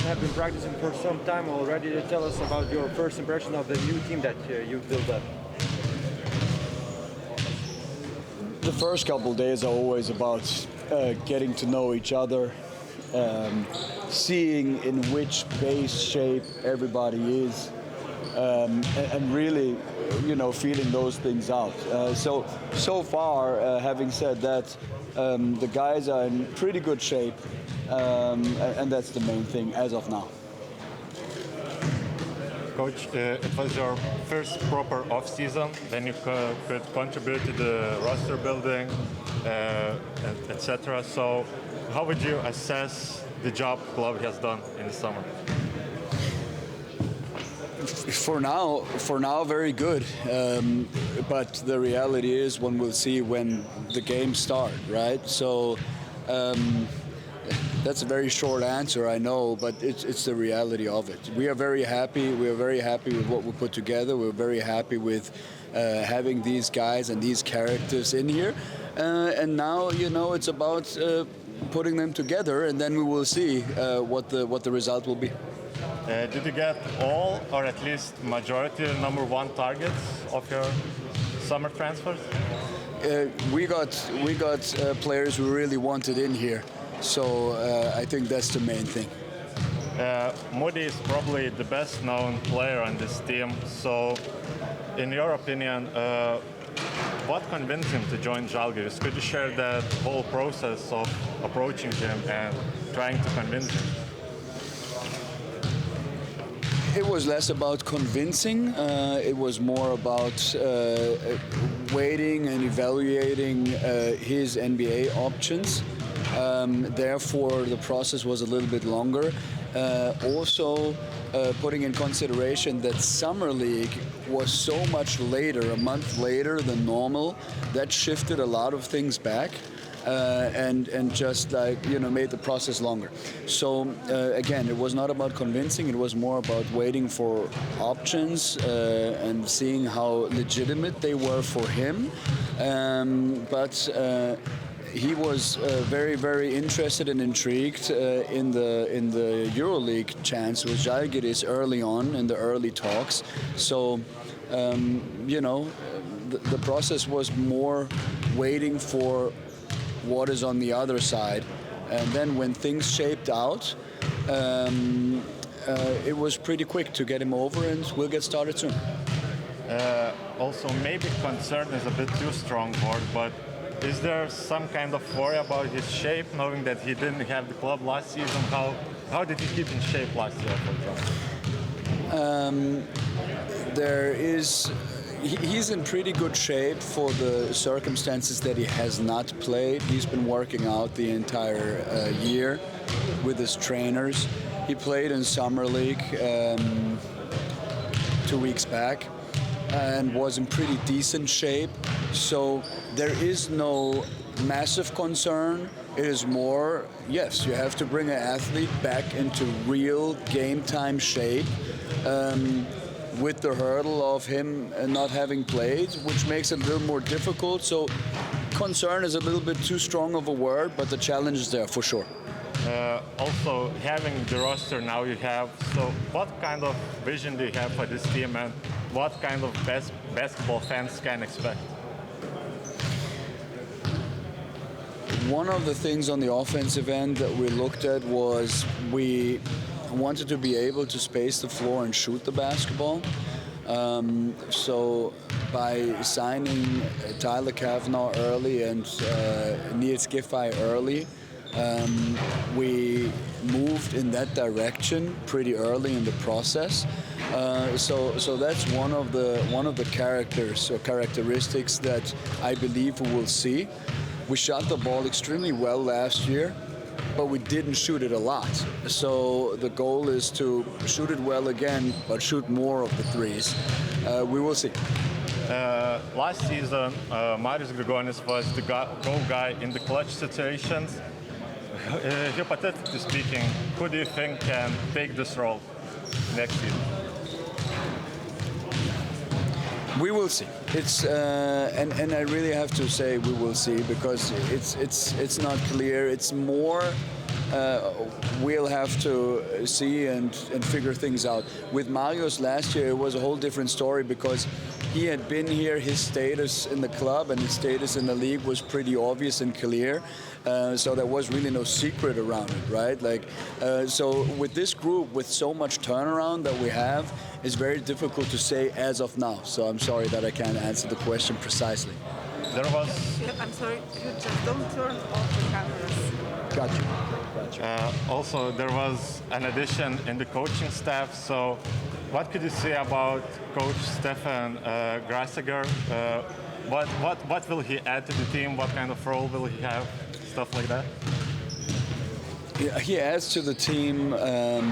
have been practicing for some time already. Tell us about your first impression of the new team that you built up. The first couple of days are always about getting to know each other, seeing in which base shape everybody is, and really, feeling those things out. So far, having said that, the guys are in pretty good shape, and that's the main thing as of now. Coach, it was your first proper off-season, then you could contribute to the roster building, etc. So how would you assess the job club has done in the summer? For now, very good. But the reality is, one will see when the games start, right? So that's a very short answer, I know, but it's the reality of it. We are very happy. We are very happy with what we put together. We're very happy with having these guys and these characters in here. And now, it's about putting them together, and then we will see what the result will be. Did you get all, or at least majority, number one targets of your summer transfers? We got players we really wanted in here, so I think that's the main thing. Mudiay is probably the best known player on this team. So, in your opinion, what convinced him to join Žalgiris? Could you share that whole process of approaching him and trying to convince him? It was less about convincing. It was more about waiting and evaluating his NBA options. Therefore, the process was a little bit longer. Also, putting in consideration that Summer League was so much later, a month later than normal, that shifted a lot of things back. And just made the process longer. So again, it was not about convincing. It was more about waiting for options and seeing how legitimate they were for him. But he was very, very interested and intrigued in the EuroLeague chance with Žalgiris early on in the early talks. So the process was more waiting for what is on the other side, and then when things shaped out, it was pretty quick to get him over, and we'll get started soon. Also, maybe concern is a bit too strong word, but is there some kind of worry about his shape, knowing that he didn't have the club last season? How did he keep in shape last year, for example? He's in pretty good shape for the circumstances that he has not played. He's been working out the entire year with his trainers. He played in Summer League 2 weeks back and was in pretty decent shape. So there is no massive concern. It is more, yes, you have to bring an athlete back into real game time shape. With the hurdle of him not having played, which makes it a little more difficult. So concern is a little bit too strong of a word, but the challenge is there for sure. Also, having the roster now you have, so what kind of vision do you have for this team, and what kind of basketball fans can expect? One of the things on the offensive end that we looked at was we wanted to be able to space the floor and shoot the basketball. So by signing Tyler Kavanaugh early and Niels Giffey early, we moved in that direction pretty early in the process. So that's one of the characters or characteristics that I believe we will see. We shot the ball extremely well last year, but we didn't shoot it a lot. So the goal is to shoot it well again, but shoot more of the threes. We will see. Last season, Marius Grigonis was the go guy in the clutch situations. Hypothetically speaking, who do you think can take this role next season? We will see. It's and I really have to say we will see, because it's not clear. It's more we'll have to see and figure things out. With Marius last year, it was a whole different story because he had been here, his status in the club and his status in the league was pretty obvious and clear. So there was really no secret around it, right? So with this group, with so much turnaround that we have, it's very difficult to say as of now. So I'm sorry that I can't answer the question precisely. There was. I'm sorry, you just don't turn off the cameras. Got you. Also, there was an addition in the coaching staff. So, what could you say about Coach Stefan Grasiger? What will he add to the team? What kind of role will he have? Stuff like that. He adds to the team a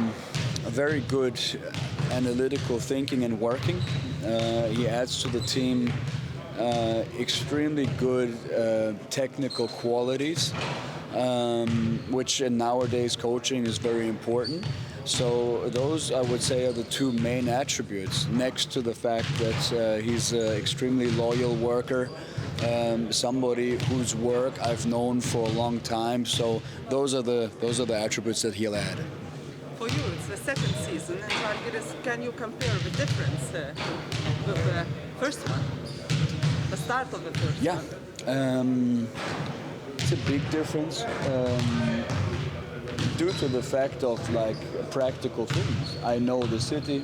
very good analytical thinking and working. He adds to the team extremely good technical qualities, which in nowadays coaching is very important. So those, I would say, are the two main attributes, next to the fact that he's an extremely loyal worker, somebody whose work I've known for a long time. So those are the attributes that he'll add. For you, it's the second season, and Žalgiris, can you compare the difference with the first one? The start of the first one? Yeah, it's a big difference due to the fact of practical things. I know the city,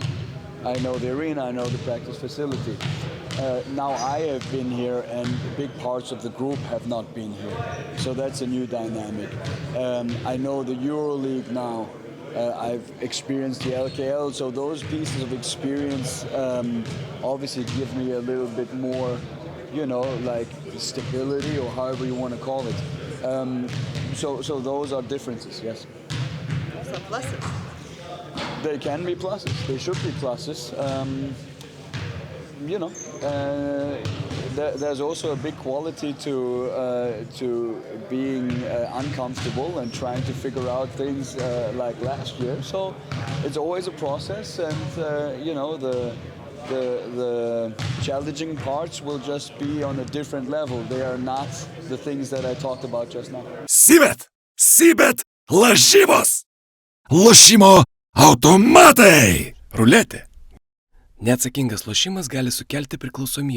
I know the arena, I know the practice facility. Now I have been here and big parts of the group have not been here. So that's a new dynamic. I know the EuroLeague now. I've experienced the LKL, so those pieces of experience obviously give me a little bit more, stability or however you want to call it. So those are differences, yes. Those are pluses. They can be pluses. They should be pluses. There's also a big quality to being uncomfortable and trying to figure out things like last year. So it's always a process, and the challenging parts will just be on a different level. They are not the things that I talked about just now. Sibet, lažybos, lošimo automatai, ruletė. Neatsakingas lošimas gali sukelti priklausomybę.